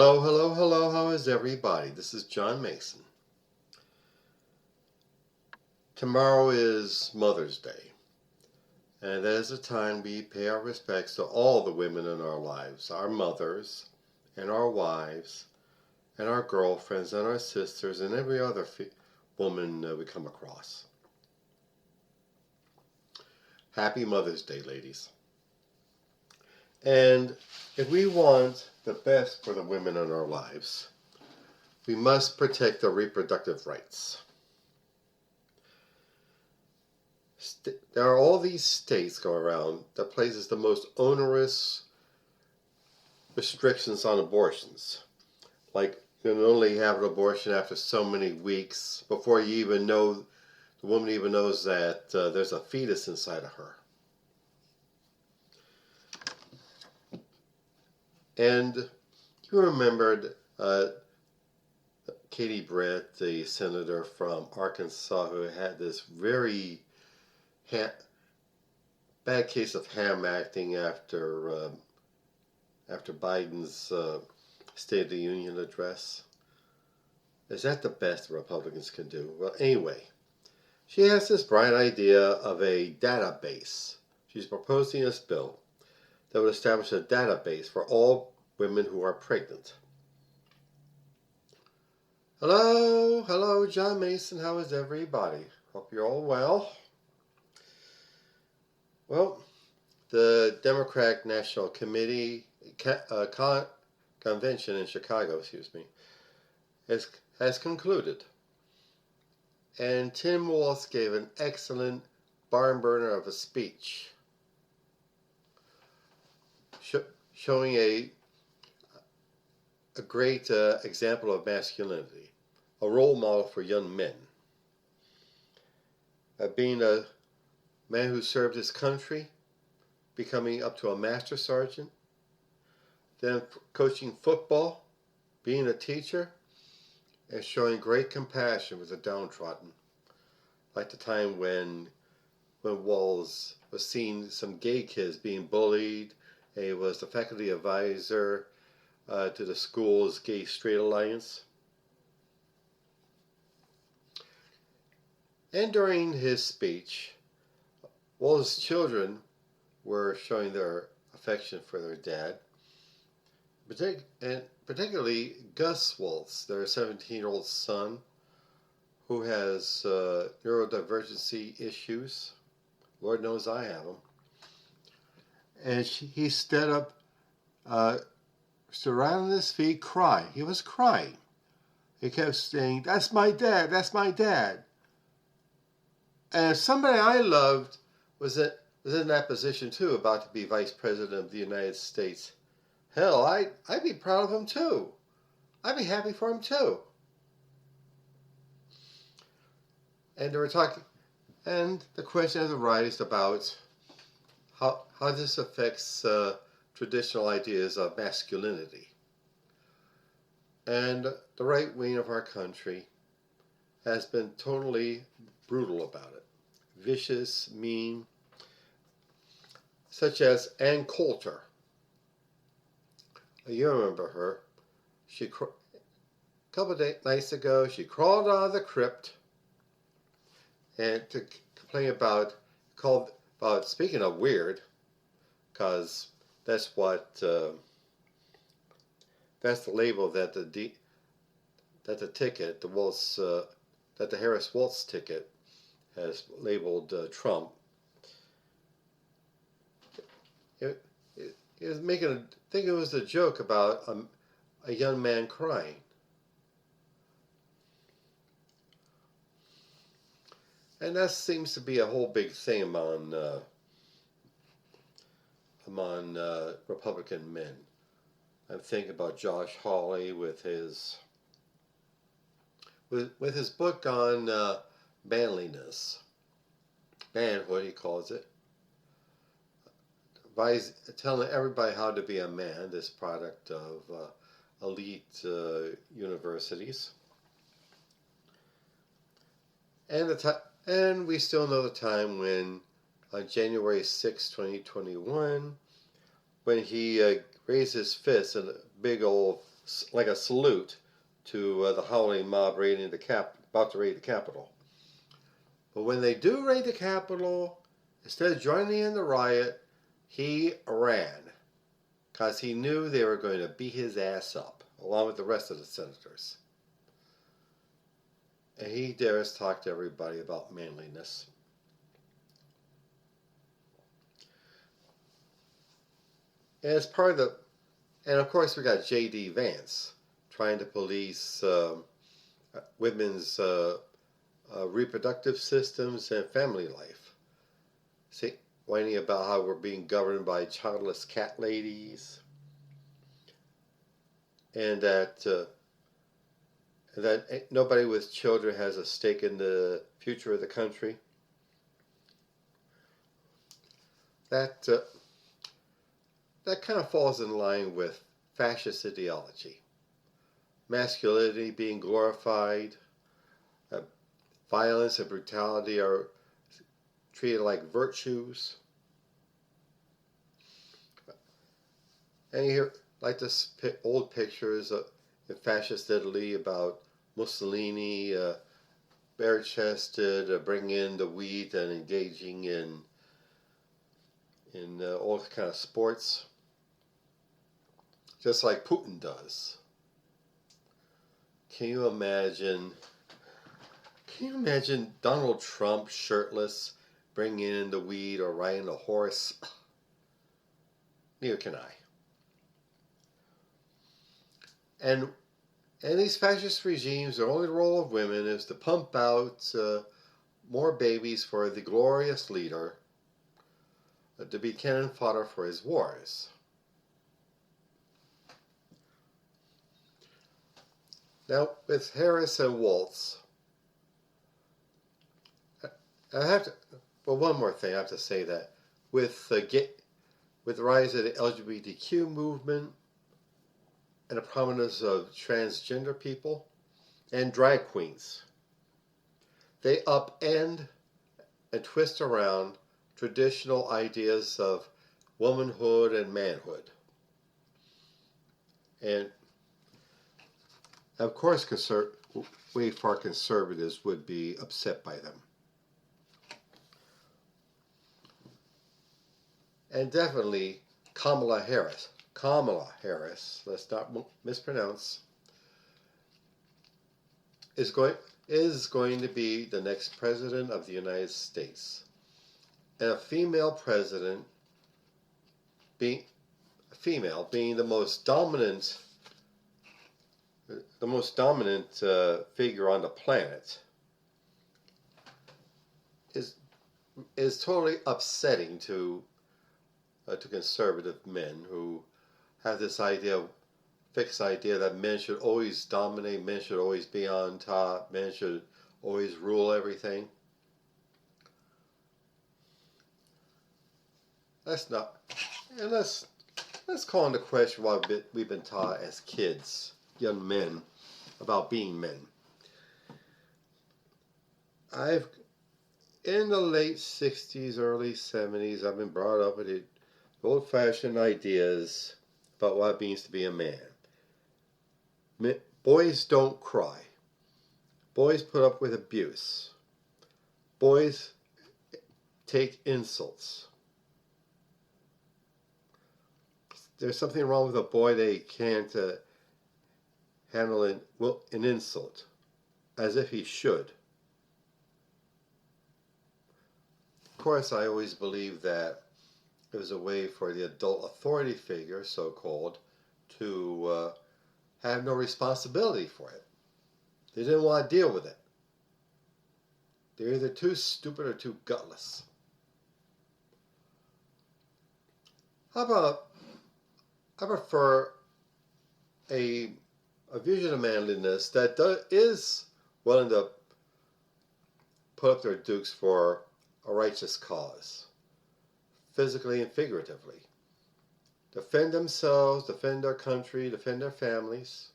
Hello, hello, hello, how is everybody? This is John Mason. Tomorrow is Mother's Day, and that is a time we pay our respects to all the women in our lives, our mothers, and our wives, and our girlfriends, and our sisters, and every other woman we come across. Happy Mother's Day, ladies. And if we want the best for the women in our lives, we must protect their reproductive rights. There are all these states going around that places the most onerous restrictions on abortions. Like, you can only have an abortion after so many weeks before you even know, the woman even knows that there's a fetus inside of her. And you remembered Katie Britt, the senator from Arkansas, who had this very bad case of ham acting after Biden's State of the Union address. Is that the best the Republicans can do? Well, anyway, she has this bright idea of a database. She's proposing this bill that would establish a database for all women who are pregnant. Hello, John Mason. How is everybody? Hope you're all well. Well, the Democratic National Committee convention in Chicago, has concluded. And Tim Walz gave an excellent barn burner of a speech showing a great example of masculinity, a role model for young men. Being a man who served his country, becoming up to a master sergeant, then coaching football, being a teacher, and showing great compassion with the downtrodden. Like the time when Walz was seeing some gay kids being bullied, and he was the faculty advisor to the school's Gay Straight Alliance. And during his speech, Walz's children were showing their affection for their dad, and particularly Gus Walz, their 17-year-old son, who has neurodivergency issues. Lord knows I have them. And he stood up, stood right on his feet, crying. He was crying. He kept saying, "That's my dad, that's my dad." And somebody I loved was in that position too, about to be Vice President of the United States. Hell, I'd be proud of him too. I'd be happy for him too. And they were talking, and the question has arisen about how this affects traditional ideas of masculinity. And the right wing of our country has been totally brutal about it. Vicious, mean, such as Ann Coulter. You remember her. A couple of nights ago, she crawled out of the crypt and to complain about, speaking of weird, because that's what, that's the label that the ticket, that the Harris Waltz ticket has labeled Trump. It was I think it was a joke about a young man crying. And that seems to be a whole big thing among Republican men. I'm thinking about Josh Hawley with his book on manliness, manhood he calls it, telling everybody how to be a man, this product of elite universities. And we still know the time when, on January 6, 2021, when he raised his fist in a big old like a salute to the howling mob raiding about to raid the Capitol. But when they do raid the Capitol, instead of joining in the riot, he ran because he knew they were going to beat his ass up along with the rest of the senators. And he dares talk to everybody about manliness. And as part of the, and of course we got J.D. Vance trying to police women's reproductive systems and family life. See, whining about how we're being governed by childless cat ladies, and that nobody with children has a stake in the future of the country. That kind of falls in line with fascist ideology. Masculinity being glorified, violence and brutality are treated like virtues. And you hear like this old pictures in fascist Italy about Mussolini bare-chested, bringing in the wheat and engaging in all kind of sports, just like Putin does. Can you imagine Donald Trump shirtless, bringing in the wheat or riding a horse? Neither can I. And these fascist regimes, their only role of women is to pump out more babies for the glorious leader, to be cannon fodder for his wars. Now, with Harris and Walz, I have to, well, one more thing I have to say that with the rise of the LGBTQ movement and the prominence of transgender people and drag queens, they upend and twist around traditional ideas of womanhood and manhood. And of course, way far conservatives would be upset by them. And definitely Kamala Harris, let's not mispronounce, is going to be the next president of the United States. And a female president being the most dominant figure on the planet is totally upsetting to conservative men who have this fixed idea that men should always dominate, men should always be on top, men should always rule everything. Let's call into question what we've been taught as kids, young men, about being men. In the late 60s, early 70s, I've been brought up with old-fashioned ideas about what it means to be a man. Boys don't cry. Boys put up with abuse. Boys take insults. There's something wrong with a boy that he can't handle an insult, as if he should. Of course, I always believed that it was a way for the adult authority figure, so-called, to have no responsibility for it. They didn't want to deal with it. They're either too stupid or too gutless. How about, I prefer a vision of manliness that is willing to put up their dukes for a righteous cause, physically and figuratively. Defend themselves, defend their country, defend their families.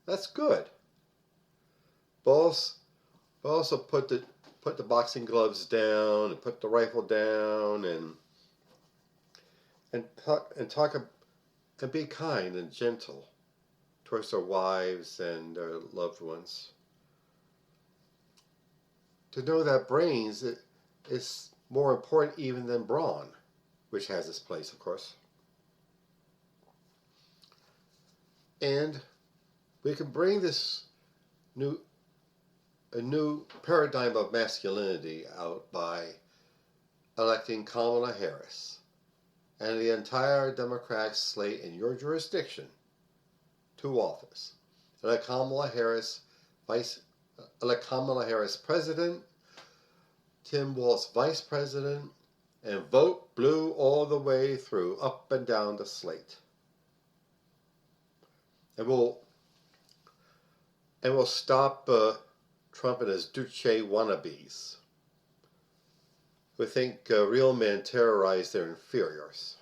That's good. But also put the boxing gloves down and put the rifle down and talk and be kind and gentle towards their wives and their loved ones. To know that brains is more important even than brawn, which has its place, of course. And we can bring this a new paradigm of masculinity out by electing Kamala Harris and the entire Democratic slate in your jurisdiction to office. Elect Kamala Harris President, Tim Walz Vice President, and vote blue all the way through, up and down the slate. And we'll stop Trump and his Duce wannabes who think real men terrorize their inferiors.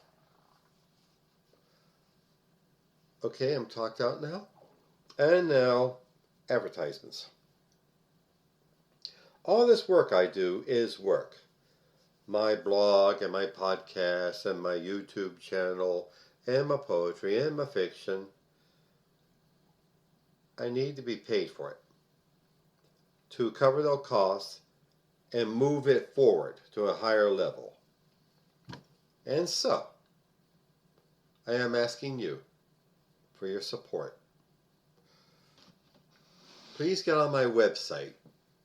Okay, I'm talked out now. And now, advertisements. All this work I do is work. My blog and my podcast and my YouTube channel and my poetry and my fiction. I need to be paid for it to cover those costs and move it forward to a higher level. And so, I am asking you for your support. Please get on my website,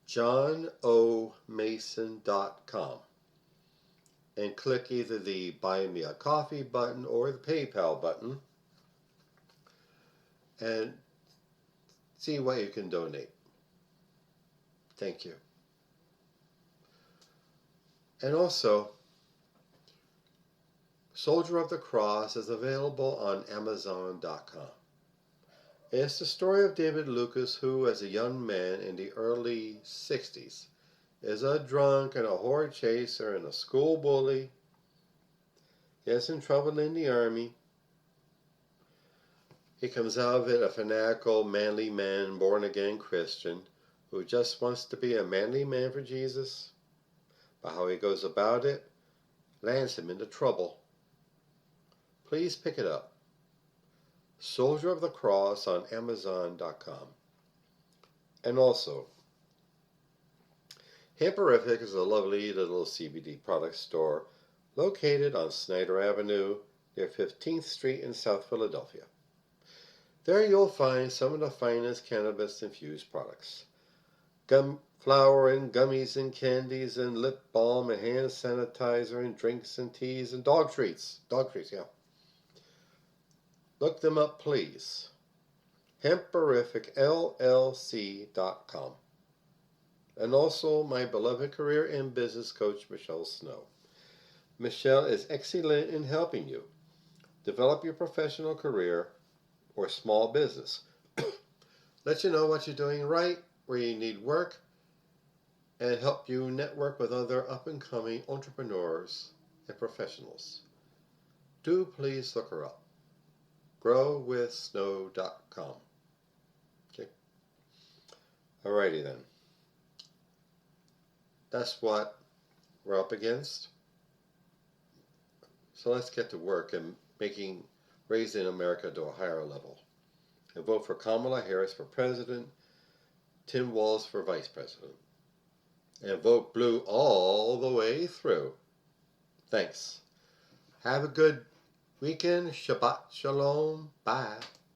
johnomason.com, and click either the Buy Me a Coffee button or the PayPal button and see what you can donate. Thank you. And also, Soldier of the Cross is available on Amazon.com. It's the story of David Lucas, who, as a young man in the early 60s, is a drunk and a whore chaser and a school bully, gets in trouble in the army. He comes out of it a fanatical, manly man, born-again Christian, who just wants to be a manly man for Jesus. But how he goes about it lands him into trouble. Please pick it up. Soldier of the Cross on Amazon.com. And also, Hamperific is a lovely little CBD product store located on Snyder Avenue near 15th Street in South Philadelphia. There you'll find some of the finest cannabis-infused products. Flour and gummies and candies and lip balm and hand sanitizer and drinks and teas and dog treats. Dog treats, yeah. Look them up, please. HemperificLLC.com. And also my beloved career and business coach, Michelle Snow. Michelle is excellent in helping you develop your professional career or small business. Let you know what you're doing right, where you need work, and help you network with other up-and-coming entrepreneurs and professionals. Do please look her up. growwithsnow.com. Okay. Alrighty then. That's what we're up against. So let's get to work and raising America to a higher level. And vote for Kamala Harris for president, Tim Walz for vice president. And vote blue all the way through. Thanks. Have a good weekend. Shabbat Shalom. Bye.